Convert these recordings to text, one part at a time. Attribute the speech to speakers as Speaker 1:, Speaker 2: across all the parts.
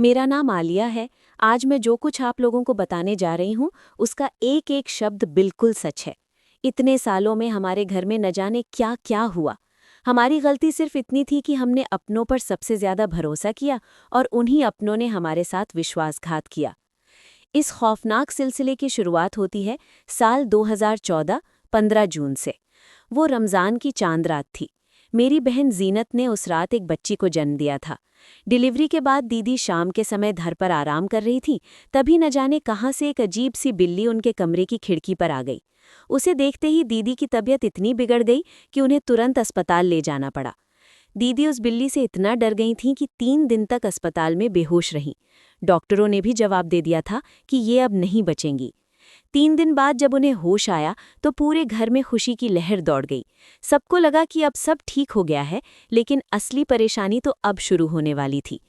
Speaker 1: मेरा नाम आलिया है। आज मैं जो कुछ आप लोगों को बताने जा रही हूँ उसका एक एक शब्द बिल्कुल सच है। इतने सालों में हमारे घर में न जाने क्या क्या हुआ। हमारी गलती सिर्फ इतनी थी कि हमने अपनों पर सबसे ज्यादा भरोसा किया और उन्हीं अपनों ने हमारे साथ विश्वासघात किया। इस खौफनाक सिलसिले की शुरुआत होती है साल 2014 15 जून से। वो रमज़ान की चांद रात थी। मेरी बहन जीनत ने उस रात एक बच्ची को जन्म दिया था। डिलीवरी के बाद दीदी शाम के समय घर पर आराम कर रही थी, तभी न जाने कहाँ से एक अजीब सी बिल्ली उनके कमरे की खिड़की पर आ गई। उसे देखते ही दीदी की तबीयत इतनी बिगड़ गई कि उन्हें तुरंत अस्पताल ले जाना पड़ा। दीदी उस बिल्ली से इतना डर गई थीं कि 3 दिन तक अस्पताल में बेहोश रहीं। डॉक्टरों ने भी जवाब दे दिया था कि ये अब नहीं बचेंगी। 3 दिन बाद जब उन्हें होश आया तो पूरे घर में खुशी की लहर दौड़ गई। सबको लगा कि अब सब ठीक हो गया है, लेकिन असली परेशानी तो अब शुरू होने वाली थी।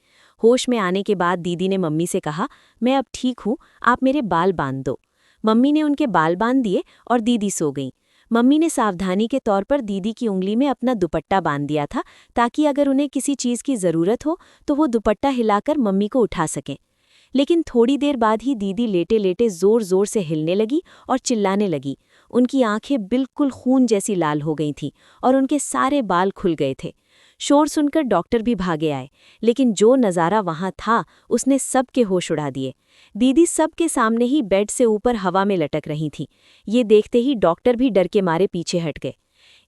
Speaker 1: होश में आने के बाद दीदी ने मम्मी से कहा, मैं अब ठीक हूँ, आप मेरे बाल बांध दो। मम्मी ने उनके बाल बांध दिए और दीदी सो गई। मम्मी ने सावधानी के तौर पर दीदी की उंगली में अपना दुपट्टा बांध दिया था, ताकि अगर उन्हें किसी चीज़ की ज़रूरत हो तो वो दुपट्टा हिलाकर मम्मी को उठा सकें। लेकिन थोड़ी देर बाद ही दीदी लेटे लेटे जोर जोर से हिलने लगी और चिल्लाने लगी। उनकी आंखें बिल्कुल खून जैसी लाल हो गई थीं और उनके सारे बाल खुल गए थे। शोर सुनकर डॉक्टर भी भागे आए, लेकिन जो नज़ारा वहां था उसने सबके होश उड़ा दिए। दीदी सबके सामने ही बेड से ऊपर हवा में लटक रही थी। ये देखते ही डॉक्टर भी डर के मारे पीछे हट गए।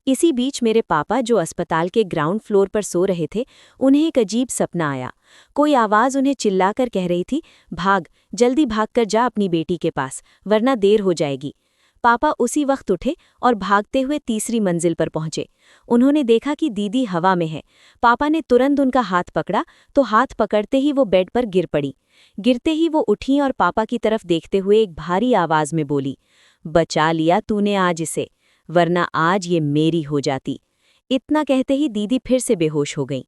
Speaker 1: इसी बीच मेरे पापा, जो अस्पताल के ग्राउंड फ्लोर पर सो रहे थे, उन्हें एक अजीब सपना आया। कोई आवाज़ उन्हें चिल्लाकर कह रही थी, भाग, जल्दी भागकर जा अपनी बेटी के पास, वरना देर हो जाएगी। पापा उसी वक्त उठे और भागते हुए तीसरी मंजिल पर पहुंचे। उन्होंने देखा कि दीदी हवा में है। पापा ने तुरंत उनका हाथ पकड़ा तो हाथ पकड़ते ही वो बेड पर गिर पड़ी। गिरते ही वो उठी और पापा की तरफ देखते हुए एक भारी आवाज में बोली, बचा लिया तूने आज इसे, वरना आज ये मेरी हो जाती। इतना कहते ही दीदी फिर से बेहोश हो गई।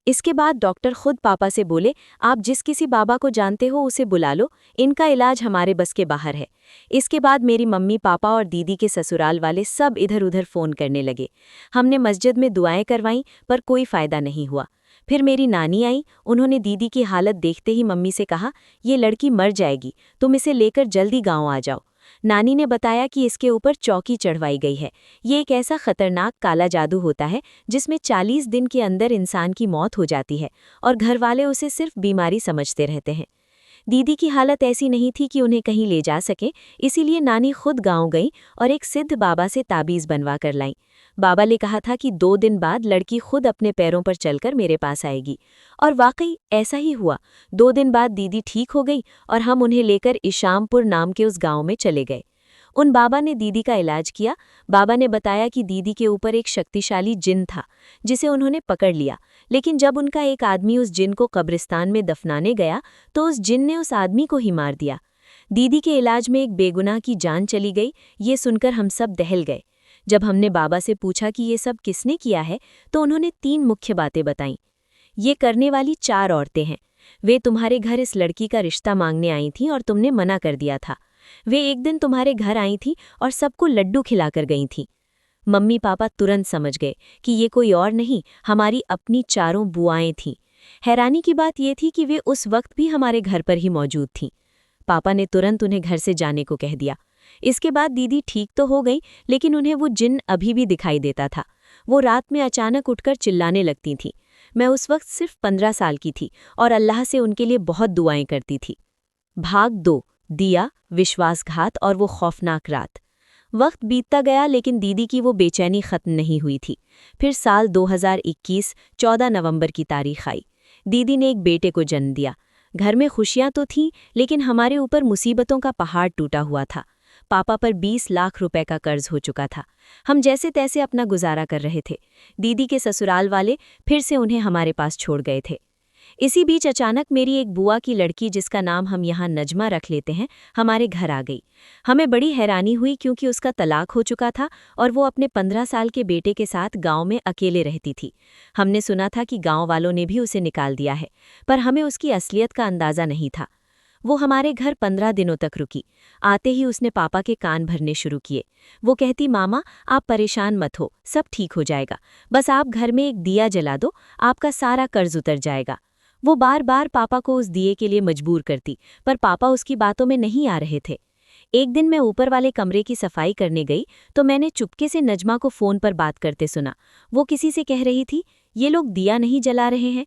Speaker 1: इसके बाद डॉक्टर खुद पापा से बोले, आप जिस किसी बाबा को जानते हो उसे बुला लो, इनका इलाज हमारे बस के बाहर है। इसके बाद मेरी मम्मी, पापा और दीदी के ससुराल वाले सब इधर उधर फ़ोन करने लगे। हमने मस्जिद में दुआएं करवाईं, पर कोई फ़ायदा नहीं हुआ। फिर मेरी नानी आई। उन्होंने दीदी की हालत देखते ही मम्मी से कहा, ये लड़की मर जाएगी, तुम इसे लेकर जल्दी गाँव आ जाओ। नानी ने बताया कि इसके ऊपर चौकी चढ़वाई गई है। ये एक ऐसा खतरनाक काला जादू होता है जिसमें 40 दिन के अंदर इंसान की मौत हो जाती है और घरवाले उसे सिर्फ बीमारी समझते रहते हैं। दीदी की हालत ऐसी नहीं थी कि उन्हें कहीं ले जा सके, इसीलिए नानी खुद गांव गई और एक सिद्ध बाबा से ताबीज़ बनवा कर लाई। बाबा ने कहा था कि 2 दिन बाद लड़की खुद अपने पैरों पर चलकर मेरे पास आएगी। और वाकई ऐसा ही हुआ। 2 दिन बाद दीदी ठीक हो गई और हम उन्हें लेकर इशामपुर नाम के उस गांव में चले गए। उन बाबा ने दीदी का इलाज किया। बाबा ने बताया कि दीदी के ऊपर एक शक्तिशाली जिन था, जिसे उन्होंने पकड़ लिया। लेकिन जब उनका एक आदमी उस जिन को कब्रिस्तान में दफनाने गया तो उस जिन ने उस आदमी को ही मार दिया। दीदी के इलाज में एक बेगुनाह की जान चली गई। ये सुनकर हम सब दहल गए। जब हमने बाबा से पूछा कि ये सब किसने किया है, तो उन्होंने 3 मुख्य बातें बताईं। ये करने वाली 4 औरतें हैं। वे तुम्हारे घर इस लड़की का रिश्ता मांगने आई थीं और तुमने मना कर दिया था। वे एक दिन तुम्हारे घर आई थीं और सबको लड्डू खिलाकर गई थीं। मम्मी पापा तुरंत समझ गए कि ये कोई और नहीं, हमारी अपनी 4 बुआएं थीं। हैरानी की बात ये थी कि वे उस वक्त भी हमारे घर पर ही मौजूद थीं। पापा ने तुरंत उन्हें घर से जाने को कह दिया। इसके बाद दीदी ठीक तो हो गई, लेकिन उन्हें वो जिन्न अभी भी दिखाई देता था। वो रात में अचानक उठकर चिल्लाने लगती थीं। मैं उस वक्त सिर्फ 15 साल की थी और अल्लाह से उनके लिए बहुत दुआएं करती थी। भाग 2, दिया, विश्वासघात और वो खौफनाक रात। वक्त बीतता गया, लेकिन दीदी की वो बेचैनी खत्म नहीं हुई थी। फिर साल 2021 14 नवंबर की तारीख आई। दीदी ने एक बेटे को जन्म दिया। घर में खुशियां तो थीं, लेकिन हमारे ऊपर मुसीबतों का पहाड़ टूटा हुआ था। पापा पर 20 लाख रुपए का कर्ज हो चुका था। हम जैसे तैसे अपना गुजारा कर रहे थे। दीदी के ससुराल वाले फिर से उन्हें हमारे पास छोड़ गए थे। इसी बीच अचानक मेरी एक बुआ की लड़की, जिसका नाम हम यहाँ नजमा रख लेते हैं, हमारे घर आ गई। हमें बड़ी हैरानी हुई क्योंकि उसका तलाक हो चुका था और वो अपने 15 साल के बेटे के साथ गांव में अकेले रहती थी। हमने सुना था कि गांव वालों ने भी उसे निकाल दिया है, पर हमें उसकी असलियत का अंदाज़ा नहीं था। वो हमारे घर 15 दिनों तक रुकी। आते ही उसने पापा के कान भरने शुरू किए। वो कहती, मामा आप परेशान मत हो, सब ठीक हो जाएगा, बस आप घर में एक दिया जला दो, आपका सारा कर्ज उतर जाएगा। वो बार बार पापा को उस दिए के लिए मजबूर करती, पर पापा उसकी बातों में नहीं आ रहे थे। एक दिन मैं ऊपर वाले कमरे की सफाई करने गई तो मैंने चुपके से नजमा को फोन पर बात करते सुना। वो किसी से कह रही थी, ये लोग दिया नहीं जला रहे हैं।